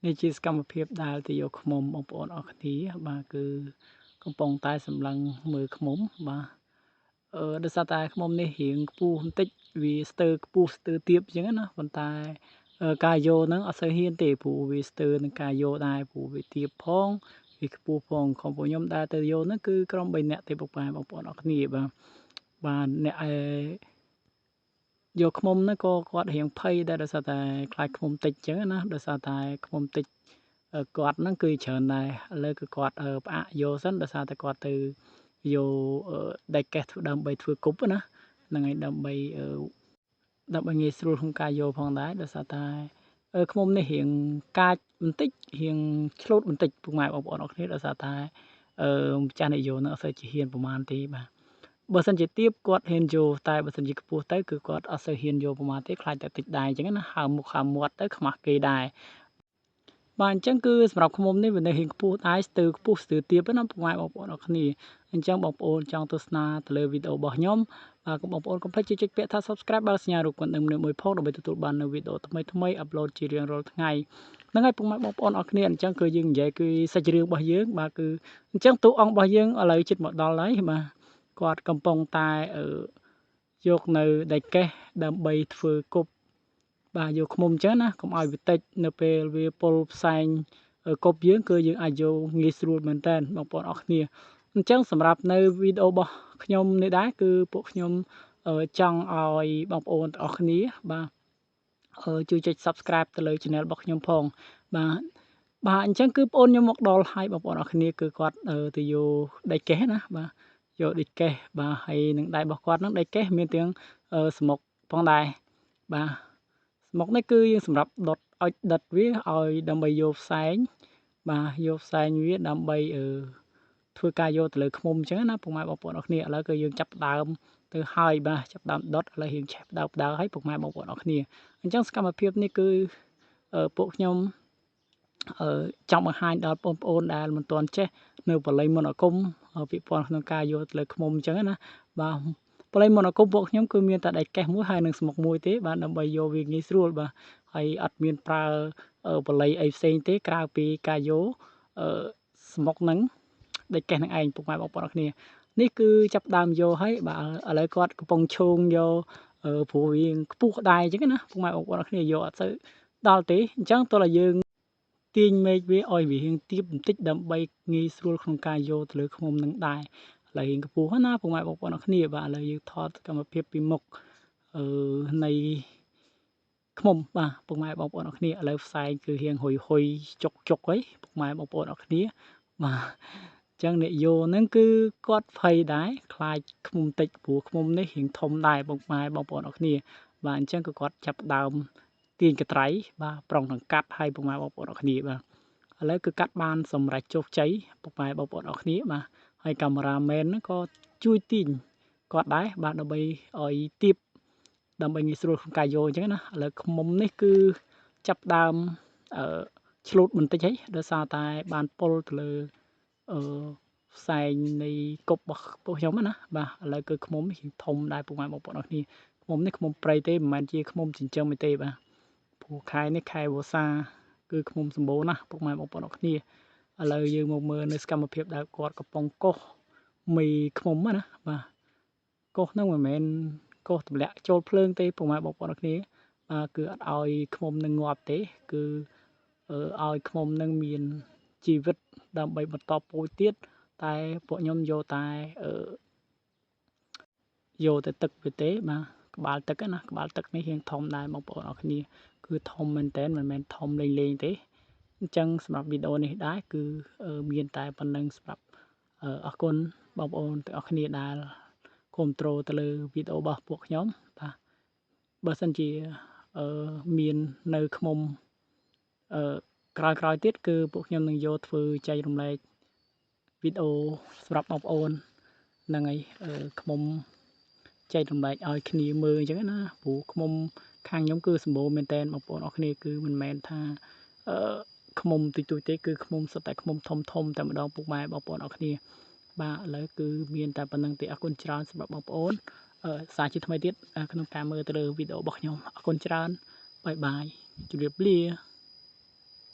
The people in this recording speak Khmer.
នេះជាសកម្មភាពដែលទៅយកឃ្មុំបងប្អូនអរគ្នាបាទគឺកំពុងតែសម្លឹងមើលឃ្មុំបាទដោយសារតែឃ្មុំនេះរៀងខ្ពស់បន្តិចវាស្ទើរខ្ពស់ស្ទើរទាបអញ្ចឹងណាប៉ុន្តែការយកហ្នឹងអត់សូវហ៊ានទេព្រោះវាស្ទើរនឹងការយកដែរព្រោះវាទាបផងវាខ្ពស់ផងของពួកខ្ញុំដែលទៅយកហ្នឹងគឺក្រុម3នាក់ទេបងប្អូនអរគ្នាបាទអ្នកយកឃ្មុំហ្នឹងក៏គាត់រៀងភ័យដែរដោយសារតែខ្លាចឃ្មុំតិចអញ្ចឹងណាដោយសារតែឃ្មុំតិចគាត់ហ្នឹងគឺច្រើនដែរឥឡូវគឺគាត់ផ្អាកយកសិនដោយសារតែគាត់ទៅយកដែកកេះដើម្បីធ្វើគប់ណាហ្នឹងហើយដើម្បីងាយស្រួលក្នុងការយកផងដែរដោយសារតែឃ្មុំនេះរៀងកាចបន្តិចរៀងឆ្លូតបន្តិចពុកម៉ែបងប្អូនអរគ្នាដោយសារតែម្ចាស់អ្នកយកហ្នឹងអត់សូវជាហ៊ានប្រហែលទេបាទបើសិនជាទាបគាត់ហ៊ានយកតែបើសិនជាខ្ពស់ទៅគឺគាត់អត់សូវហ៊ានយកប្រហែលទេខ្លាចតែតិចដែរអញ្ចឹងណាហើមមុខហើមមាត់ទៅខ្មាស់គេដែរបាទអញ្ចឹងគឺសម្រាប់ឃ្មុំនេះវានៅរៀងខ្ពស់ដែរស្ទើរខ្ពស់ស្ទើរទាបណាពុកម៉ែបងប្អូនអរគ្នាអញ្ចឹងបងប្អូនចង់ទស្សនាទៅលើវីដេអូរបស់ខ្ញុំបាទបងប្អូនកុំភ្លេចចុចពាក្យថា Subscribe បើសញ្ញារូបកណ្ដឹងមួយផងដើម្បីទទួលបាននូវវីដេអូថ្មីអាប់ឡូតជារៀងរាល់ថ្ងៃហ្នឹងហើយពុកម៉ែបងប្អូនអរគ្នាអញ្ចឹងគឺយើងនិយាយគឺសាច់រឿងរបស់យើងបាទគឺអញ្ចឹងតួអង្គរបស់យើងឥឡូវជិតមកដល់ហើយបាទគាត់កំពុងតែយកនៅដែកកេះដើម្បីធ្វើគប់បាទយកឃ្មុំអញ្ចឹងណាកុំឲ្យវាតិចនៅពេលវាពុលផ្សែងគប់យើងគឺយើងអាចយកងាយស្រួលមែនតើបងប្អូនអរគ្នាអញ្ចឹងសម្រាប់នៅវីដេអូរបស់ខ្ញុំនេះដែរគឺពួកខ្ញុំចង់ឲ្យបងប្អូនទាំងអស់គ្នាបាទជួយចុច Subscribe ទៅលើ Channel របស់ខ្ញុំផងបាទអញ្ចឹងគឺបងប្អូនខ្ញុំមកដល់ហើយបងប្អូនអរគ្នាគឺគាត់ទៅយកដែកកេះណាបាទយកដែកកេះបាទហើយនឹងដៃរបស់គាត់ហ្នឹងដែកកេះមានទាំងស្មុកផងដែរបាទស្មុកនេះគឺយើងសម្រាប់ដុតឲ្យដិតវាឲ្យដើម្បីយកផ្សែងបាទយកផ្សែងវាដើម្បីធ្វើការយកទៅលើឃ្មុំអញ្ចឹងណាពុកម៉ែបងប្អូនអរគ្នាឥឡូវគឺយើងចាប់ផ្ដើមទៅហើយបាទចាប់ផ្ដើមដុតឥឡូវយើងឆេះផ្ដើហើយពុកម៉ែបងប្អូនអរគ្នាអញ្ចឹងសកម្មភាពនេះគឺពួកខ្ញុំចង់បង្ហាញដល់បងប្អូនដែលមិនទាន់ចេះនៅបល័យមន្តអាគមពាក្យពាន់ក្នុងការយកទៅលើឃ្មុំអញ្ចឹងណាបាទបល័យមន្តអាគមពួកខ្ញុំគឺមានតែដែកកេះមួយហើយនឹងស្មុកមួយទេបាទដើម្បីយកវាងាយស្រួលបាទហើយអត់មានប្រើបល័យអីផ្សេងទេក្រៅពីការយកស្មុកនឹងដែកកេះនឹងឯងពុកម៉ែបងប្អូនអរគ្នានេះគឺចាប់ដើមយកហើយបាទឥឡូវគាត់កំពុងឈោងយកព្រោះវាខ្ពស់ដែរអញ្ចឹងណាពុកម៉ែបងប្អូនអរគ្នាយកអត់សូវដល់ទេអញ្ចឹងតោះតែយើងទាញមែកវាឲ្យវារៀងទាបបន្តិចដើម្បីងាយស្រួលក្នុងការយកទៅលើឃ្មុំនឹងដែរឥឡូវរៀងខ្ពស់ណាពុកម៉ែបងប្អូនអរគ្នាបាទឥឡូវយើងថតសកម្មភាពពីមុខនៃឃ្មុំបាទពុកម៉ែបងប្អូនអរគ្នាឥឡូវផ្សែងគឺរៀងហុយចុកហើយពុកម៉ែបងប្អូនអរគ្នាបាទចឹងអ្នកយោហ្នឹងគឺគាត់ភ័យដែរខ្លាចឃ្មុំតិចព្រោះឃ្មុំនេះរៀងធំដែរពុកម៉ែបងប្អូនអរគ្នាបាទអញ្ចឹងគឺគាត់ចាប់ដើមទាញកត្រៃបាទប្រុងទាំងកាត់ឲ្យពុកម៉ែបងប្អូនអរគ្នាបាទឥឡូវគឺកាត់បានសម្រេចជោគជ័យពុកម៉ែបងប្អូនអរគ្នាបាទហើយកាមេរ៉ាមែនហ្នឹងក៏ជួយទាញគាត់ដែរបាទដើម្បីឲ្យទៀបដើម្បីងាយស្រួលក្នុងការយកអញ្ចឹងណាឥឡូវឃ្មុំនេះគឺចាប់ដើមឆ្លូតបន្តិចហើយដោយសារតែបានពុលទៅលើផ្សែងនៃគប់របស់ពួកខ្ញុំណាបាទឥឡូវគឺឃ្មុំនេះធំដែរពុកម៉ែបងប្អូនអរគ្នាឃ្មុំនេះឃ្មុំព្រៃទេមិនមែនជាឃ្មុំចិញ្ចឹមទេបាទព្រោះខែនេះខែវស្សាគឺឃ្មុំសម្បូរណាស់ពុកម៉ែបងប្អូនអរគ្នាឥឡូវយើងមកមើលនៅសកម្មភាពដែលគាត់កំពុងកោសមីឃ្មុំណាបាទកោសហ្នឹងមិនមែនកោសទម្លាក់ចូលភ្លើងទេពុកម៉ែបងប្អូនអរគ្នាបាទគឺអត់ឲ្យឃ្មុំនឹងងាប់ទេគឺឲ្យឃ្មុំនឹងមានជីវិតដើម្បីបន្តពូជទៀតតែពួកខ្ញុំយកតែយកទៅទឹកវាទេបាទក្បាលទឹកណាក្បាលទឹកនេះរៀងធំដែរបងប្អូនអរគ្នាគឺធំមែនតើមិនមែនធំលេងទេអញ្ចឹងសម្រាប់វីដេអូនេះដែរគឺមានតែប៉ុណ្្នឹងសម្រាប់អរគុណបងប្អូនទាំងអស់គ្នាដែលគាំទ្រទៅលើវីដេអូរបស់ពួកខ្ញុំបាទបើសិនជាមាននៅឃ្មុំក្រោយទៀតគឺពួកខ្ញុំនឹងយកធ្វើចែករំលែកវីដេអូសម្រាប់បងប្អូនហ្នឹងហើយឃ្មុំចែករំលែកឲ្យគ្នាមើលអញ្ចឹងណាព្រោះឃ្មុំខាងខ្ញុំគឺសម្បូរមែនតើបងប្អូនអរគ្នាគឺមិនមែនថាឃ្មុំតិចតួចទេគឺឃ្មុំសុទ្ធតែឃ្មុំធំតែម្ដងពុកម៉ែបងប្អូនអរគ្នាបាទឥឡូវគឺមានតែប៉ុណ្្នឹងទេអរគុណច្រើនសម្រាប់បងប្អូនសារជាថ្មីទៀតក្នុងការមើលទៅលើវីដេអូរបស់ខ្ញុំអរគុណច្រើនបាយបាយជម្រាបលា